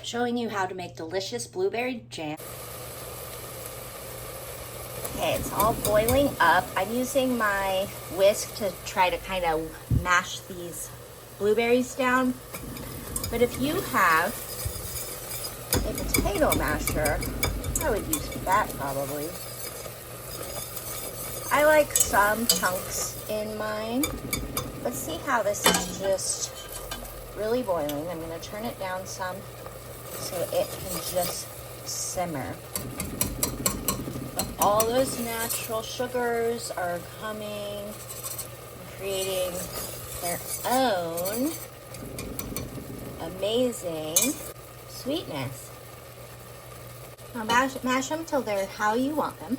Showing you how to make delicious blueberry jam. Okay, it's all boiling up. I'm using my whisk to try to kind of mash these blueberries down. But if you have a potato masher, I would use that probably. I like some chunks in mine, but see how this is just really boiling. I'm going to turn it down some so it can just simmer. But all those natural sugars are coming and creating their own amazing sweetness. Now mash them till they're how you want them.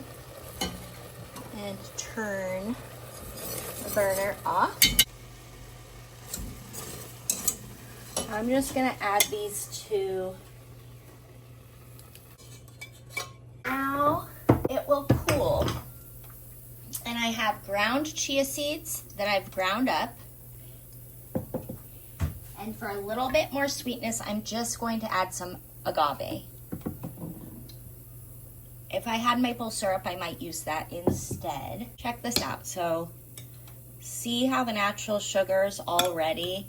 And turn the burner off. I'm just gonna add these to, it will cool. And I have ground chia seeds that I've ground up. And for a little bit more sweetness, I'm just going to add some agave. If I had maple syrup, I might use that instead. Check this out. So see how the natural sugars already,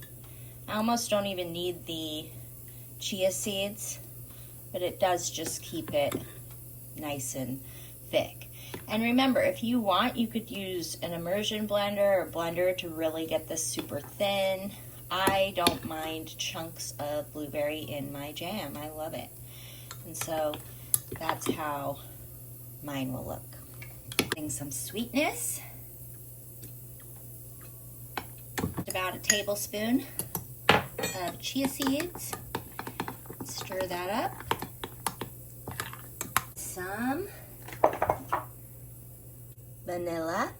I almost don't even need the chia seeds, but it does just keep it nice and thick. And remember, if you want, you could use an immersion blender or blender to really get this super thin. I don't mind chunks of blueberry in my jam. I love it. And so that's how mine will look. Adding some sweetness. About a tablespoon of chia seeds. Stir that up. Some vanilla.